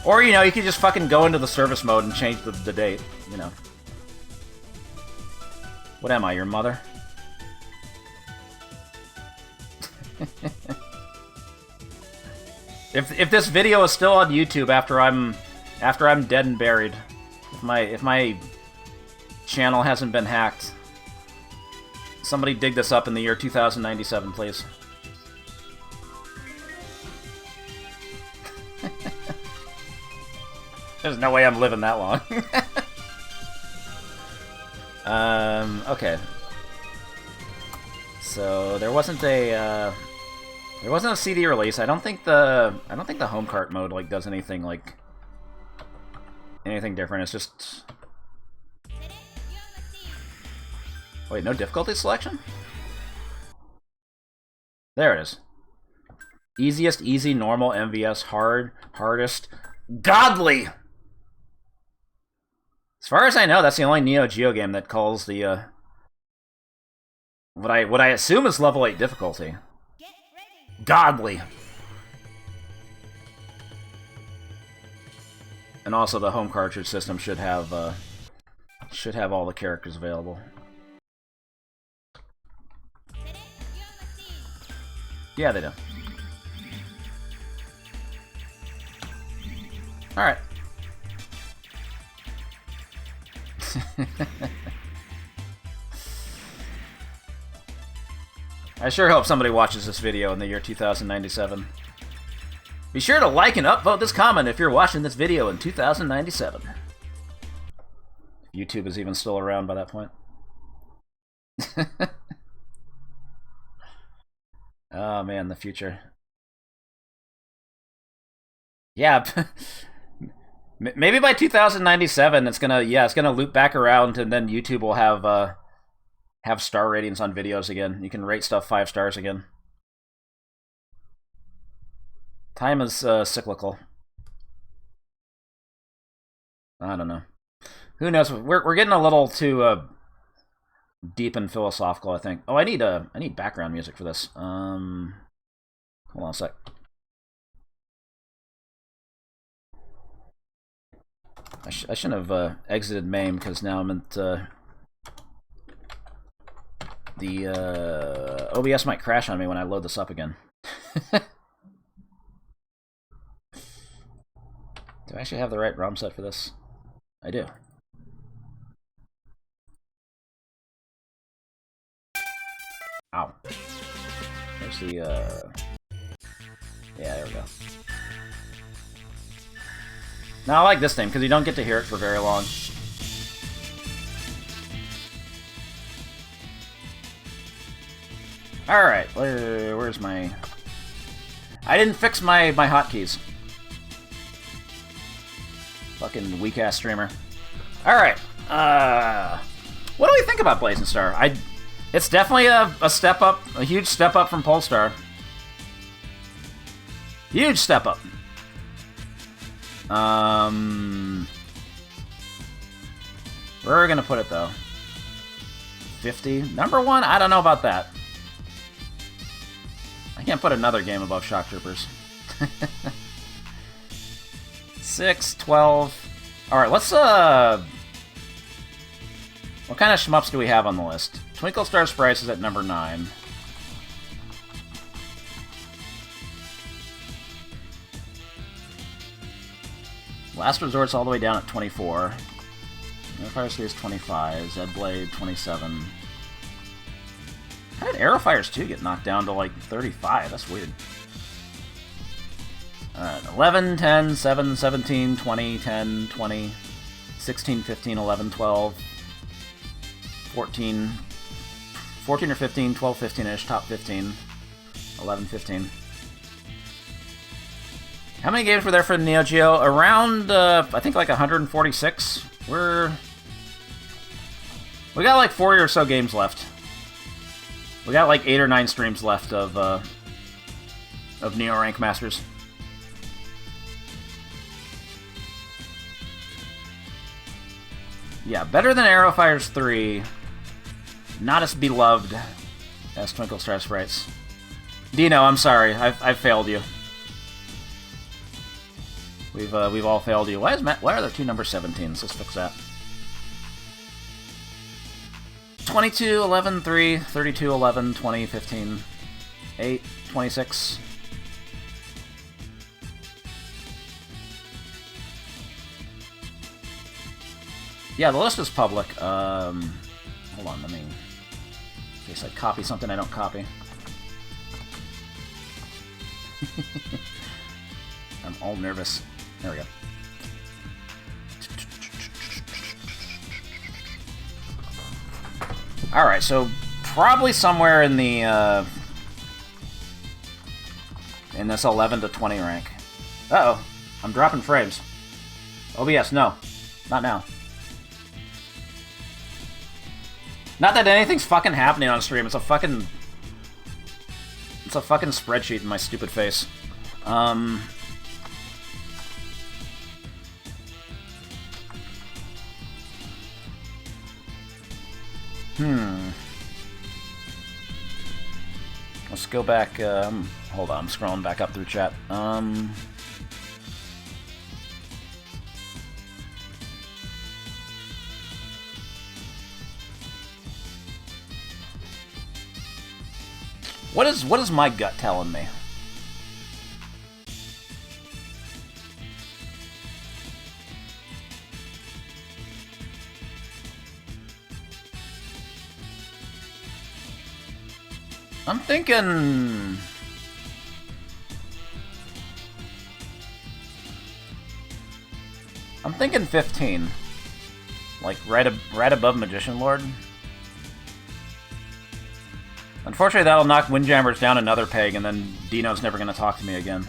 Or, you know, you could just fucking go into the service mode and change the date, you know. What am I, your mother? If this video is still on YouTube after I'm dead and buried, if my channel hasn't been hacked, somebody dig this up in the year 2097, please. There's no way I'm living that long. Okay. So there wasn't a CD release. I don't think the home cart mode like does anything different. It's just Wait, no difficulty selection? There it is. Easiest, easy, normal, MVS, hard, hardest, godly! As far as I know, that's the only Neo-Geo game that calls the, what I assume is level 8 difficulty. Godly! And also the home cartridge system should have all the characters available. Yeah, they do. Alright. I sure hope somebody watches this video in the year 2097. Be sure to like and upvote this comment if you're watching this video in 2097. YouTube is even still around by that point. Oh man, the future. Yeah, maybe by 2097 it's gonna loop back around, and then YouTube will have star ratings on videos again. You can rate stuff 5 stars again. Time is cyclical. I don't know. Who knows? We're getting a little too deep and philosophical, I think. Oh, I need background music for this. Hold on a sec. I shouldn't have exited MAME because now I'm at the OBS might crash on me when I load this up again. Do I actually have the right ROM set for this? I do. Ow. There's the, yeah, there we go. Now, I like this thing, because you don't get to hear it for very long. Alright, where's my... I didn't fix my hotkeys. Fucking weak-ass streamer. Alright, what do we think about Blazing Star? It's definitely a step up, a huge step up from Pulstar. Huge step up. Where are we gonna put it, though? 50? Number 1? I don't know about that. I can't put another game above Shock Troopers. 6, 12... Alright, let's, what kind of shmups do we have on the list? Twinkle Star Sprites is at number 9. Last Resort's all the way down at 24. Aerofire Series 25. Zed Blade 27. How did Aerofires 2 get knocked down to like 35? That's weird. 11, 10, 7, 17, 20, 10, 20, 16, 15, 11, 12, 14, 14 or 15, 12, 15-ish, top 15, 11, 15. How many games were there for the Neo-Geo? Around, I think like 146. We got like 40 or so games left. We got like 8 or 9 streams left of Neo Rank Masters. Yeah, better than Aerofires 3. Not as beloved as Twinkle Star Sprites. Dino, I'm sorry. I've failed you. We've all failed you. Why are there 2 number 17s? Let's fix that. 22, 11, 3, 32, 11, 20, 15, 8, 26. Yeah, the list is public. Hold on, let me... In case I copy something I don't copy. I'm all nervous. There we go. Alright, so probably somewhere in the, in this 11 to 20 rank. Uh-oh. I'm dropping frames. OBS, no. Not now. Not that anything's fucking happening on stream. It's a fucking spreadsheet in my stupid face. Let's go back. Hold on, I'm scrolling back up through chat. What is my gut telling me? I'm thinking 15. Like right above Magician Lord. Unfortunately, that'll knock Windjammers down another peg, and then Dino's never going to talk to me again.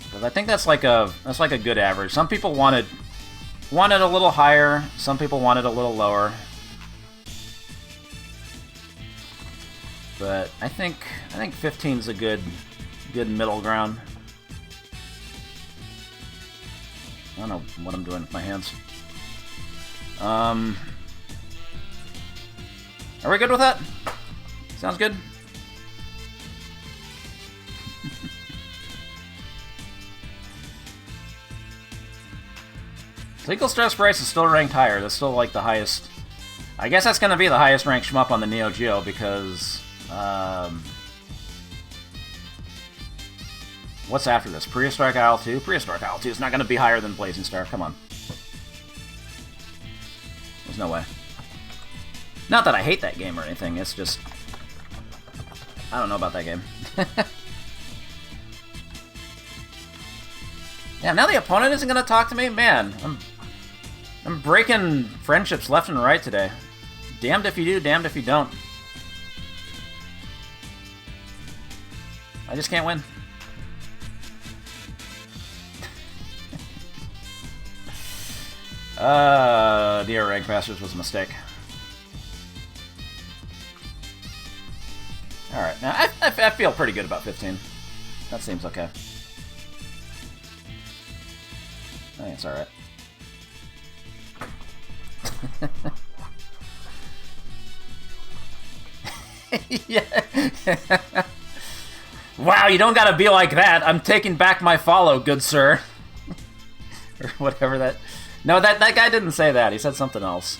Because I think that's like a good average. Some people wanted a little higher. Some people wanted a little lower. But I think 15 is a good middle ground. I don't know what I'm doing with my hands. Are we good with that? Sounds good. Legal Stress Price is still ranked higher. That's still like the highest. I guess that's going to be the highest ranked shmup on the Neo-Geo because... what's after this? Prehistoric Isle 2? Prehistoric Isle 2 is not going to be higher than Blazing Star. Come on. There's no way. Not that I hate that game or anything, it's just... I don't know about that game. Yeah, now the opponent isn't going to talk to me? Man, I'm breaking friendships left and right today. Damned if you do, damned if you don't. I just can't win. Dear Rank Masters was a mistake. Alright, now I feel pretty good about 15. That seems okay. I think it's alright. Yeah. Wow, you don't gotta be like that. I'm taking back my follow, good sir. Or whatever that... No, that guy didn't say that. He said something else.